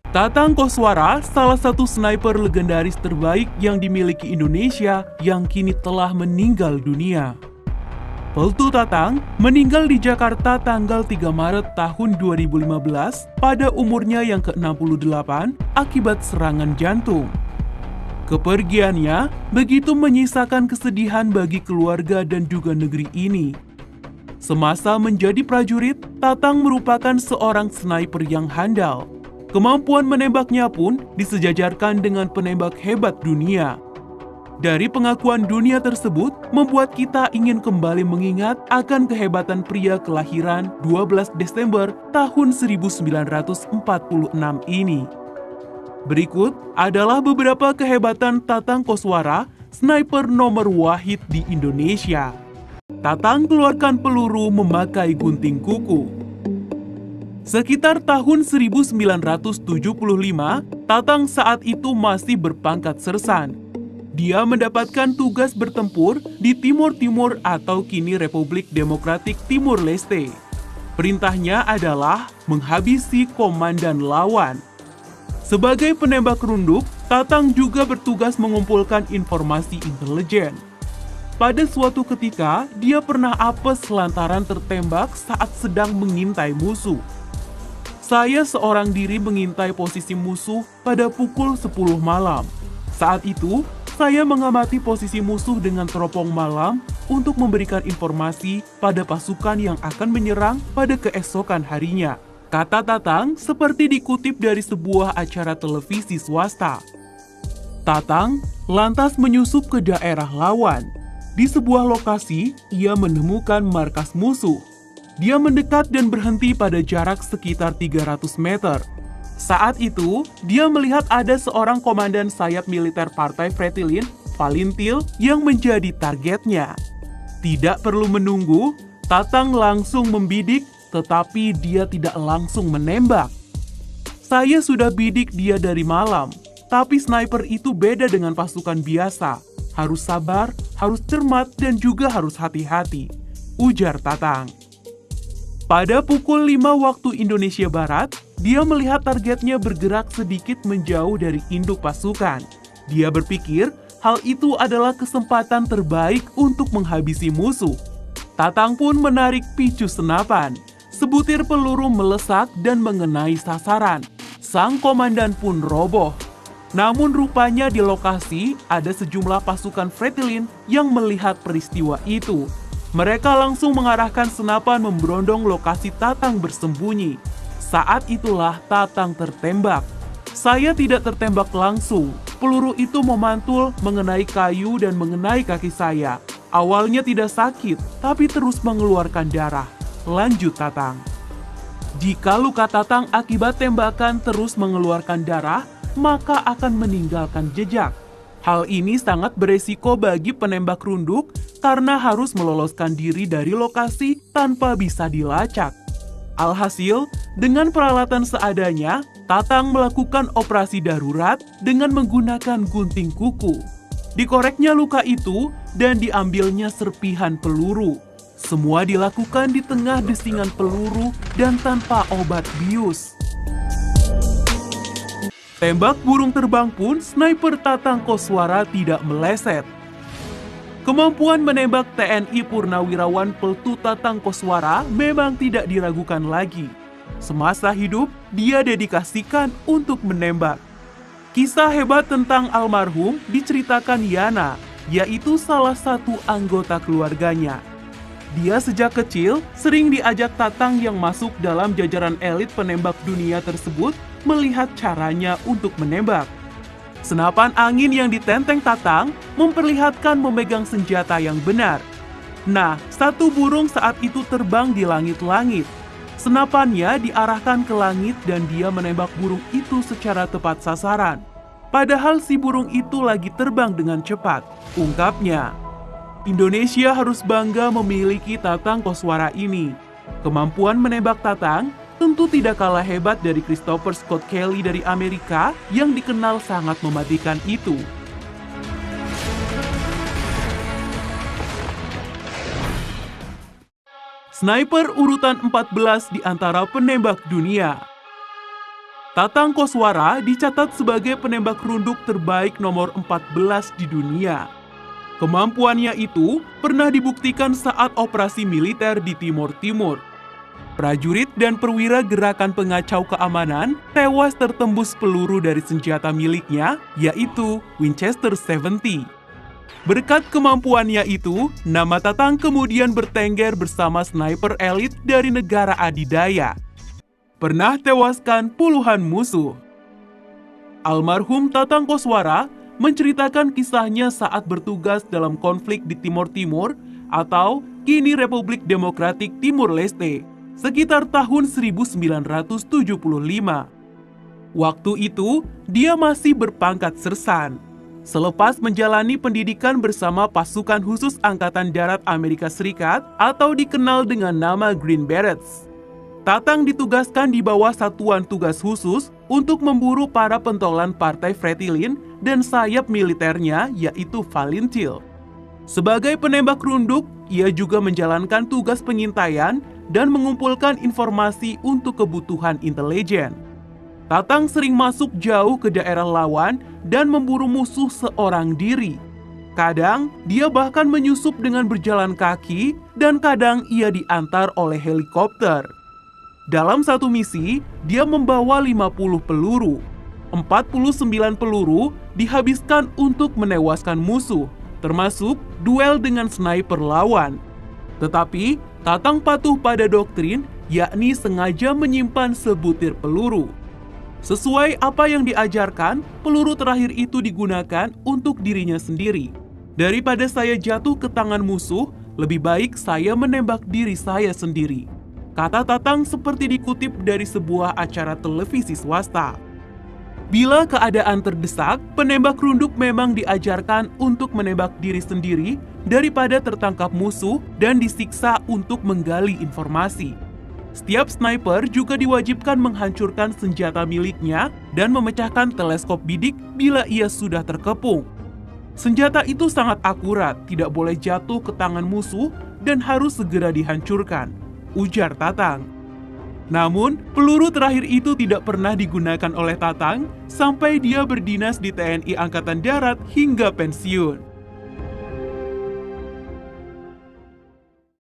Tatang Koswara, salah satu sniper legendaris terbaik yang dimiliki Indonesia yang kini telah meninggal dunia. Peltu Tatang meninggal di Jakarta tanggal 3 Maret tahun 2015 pada umurnya yang ke-68 akibat serangan jantung. Kepergiannya begitu menyisakan kesedihan bagi keluarga dan juga negeri ini. Semasa menjadi prajurit, Tatang merupakan seorang sniper yang handal. Kemampuan menembaknya pun disejajarkan dengan penembak hebat dunia. Dari pengakuan dunia tersebut, membuat kita ingin kembali mengingat akan kehebatan pria kelahiran 12 Desember tahun 1946 ini. Berikut adalah beberapa kehebatan Tatang Koswara, sniper nomor wahid di Indonesia. Tatang keluarkan peluru memakai gunting kuku. Sekitar tahun 1975, Tatang saat itu masih berpangkat sersan. Dia mendapatkan tugas bertempur di Timur Timur atau kini Republik Demokratik Timur Leste. Perintahnya adalah menghabisi komandan lawan. Sebagai penembak runduk, Tatang juga bertugas mengumpulkan informasi intelijen. Pada suatu ketika, dia pernah apes lantaran tertembak saat sedang mengintai musuh. Saya seorang diri mengintai posisi musuh pada pukul 10 malam. Saat itu, saya mengamati posisi musuh dengan teropong malam untuk memberikan informasi pada pasukan yang akan menyerang pada keesokan harinya. Kata Tatang seperti dikutip dari sebuah acara televisi swasta. Tatang lantas menyusup ke daerah lawan. Di sebuah lokasi, ia menemukan markas musuh. Dia mendekat dan berhenti pada jarak sekitar 300 meter. Saat itu, dia melihat ada seorang komandan sayap militer Partai Fretilin, Palintil, yang menjadi targetnya. Tidak perlu menunggu, Tatang langsung membidik, tetapi dia tidak langsung menembak. Saya sudah bidik dia dari malam, tapi sniper itu beda dengan pasukan biasa. Harus sabar, harus cermat, dan juga harus hati-hati, ujar Tatang. Pada pukul 5 waktu Indonesia Barat, dia melihat targetnya bergerak sedikit menjauh dari induk pasukan. Dia berpikir hal itu adalah kesempatan terbaik untuk menghabisi musuh. Tatang pun menarik picu senapan. Sebutir peluru melesak dan mengenai sasaran. Sang komandan pun roboh. Namun rupanya di lokasi ada sejumlah pasukan Fretilin yang melihat peristiwa itu. Mereka langsung mengarahkan senapan memberondong lokasi Tatang bersembunyi. Saat itulah Tatang tertembak. Saya tidak tertembak langsung. Peluru itu memantul mengenai kayu dan mengenai kaki saya. Awalnya tidak sakit, tapi terus mengeluarkan darah. Lanjut Tatang. Jika luka Tatang akibat tembakan terus mengeluarkan darah, maka akan meninggalkan jejak. Hal ini sangat beresiko bagi penembak runduk karena harus meloloskan diri dari lokasi tanpa bisa dilacak. Alhasil, dengan peralatan seadanya, Tatang melakukan operasi darurat dengan menggunakan gunting kuku. Dikoreknya luka itu dan diambilnya serpihan peluru. Semua dilakukan di tengah desingan peluru dan tanpa obat bius. Tembak burung terbang pun sniper Tatang Koswara tidak meleset. Kemampuan menembak TNI Purnawirawan Peltu Tatang Koswara memang tidak diragukan lagi. Semasa hidup, dia dedikasikan untuk menembak. Kisah hebat tentang almarhum diceritakan Yana, yaitu salah satu anggota keluarganya. Dia sejak kecil sering diajak Tatang yang masuk dalam jajaran elit penembak dunia tersebut melihat caranya untuk menembak. Senapan angin yang ditenteng Tatang memperlihatkan memegang senjata yang benar. Nah, satu burung saat itu terbang di langit-langit. Senapannya diarahkan ke langit dan dia menembak burung itu secara tepat sasaran. Padahal si burung itu lagi terbang dengan cepat, ungkapnya. Indonesia harus bangga memiliki Tatang Koswara ini. Kemampuan menembak Tatang tentu tidak kalah hebat dari Christopher Scott Kelly dari Amerika yang dikenal sangat mematikan itu. Sniper urutan 14 di antara penembak dunia. Tatang Koswara dicatat sebagai penembak runduk terbaik nomor 14 di dunia. Kemampuannya itu pernah dibuktikan saat operasi militer di Timur Timur. Prajurit dan perwira gerakan pengacau keamanan tewas tertembus peluru dari senjata miliknya, yaitu Winchester 70. Berkat kemampuannya itu, nama Tatang kemudian bertengger bersama sniper elit dari negara adidaya. Pernah tewaskan puluhan musuh. Almarhum Tatang Koswara menceritakan kisahnya saat bertugas dalam konflik di Timur Timur atau kini Republik Demokratik Timur Leste sekitar tahun 1975. Waktu itu, dia masih berpangkat sersan. Selepas menjalani pendidikan bersama pasukan khusus Angkatan Darat Amerika Serikat atau dikenal dengan nama Green Berets. Tatang ditugaskan di bawah satuan tugas khusus untuk memburu para pentolan Partai Fretilin dan sayap militernya yaitu Valintil. Sebagai penembak runduk, ia juga menjalankan tugas pengintaian dan mengumpulkan informasi untuk kebutuhan intelijen. Tatang sering masuk jauh ke daerah lawan dan memburu musuh seorang diri. Kadang, dia bahkan menyusup dengan berjalan kaki dan kadang ia diantar oleh helikopter. Dalam satu misi, dia membawa 50 peluru. 49 peluru dihabiskan untuk menewaskan musuh, termasuk duel dengan sniper lawan. Tetapi, Tatang patuh pada doktrin, yakni sengaja menyimpan sebutir peluru. Sesuai apa yang diajarkan, peluru terakhir itu digunakan untuk dirinya sendiri. Daripada saya jatuh ke tangan musuh, lebih baik saya menembak diri saya sendiri, kata Tatang seperti dikutip dari sebuah acara televisi swasta. Bila keadaan terdesak, penembak runduk memang diajarkan untuk menembak diri sendiri daripada tertangkap musuh dan disiksa untuk menggali informasi. Setiap sniper juga diwajibkan menghancurkan senjata miliknya dan memecahkan teleskop bidik bila ia sudah terkepung. Senjata itu sangat akurat, tidak boleh jatuh ke tangan musuh dan harus segera dihancurkan, ujar Tatang. Namun, peluru terakhir itu tidak pernah digunakan oleh Tatang sampai dia berdinas di TNI Angkatan Darat hingga pensiun.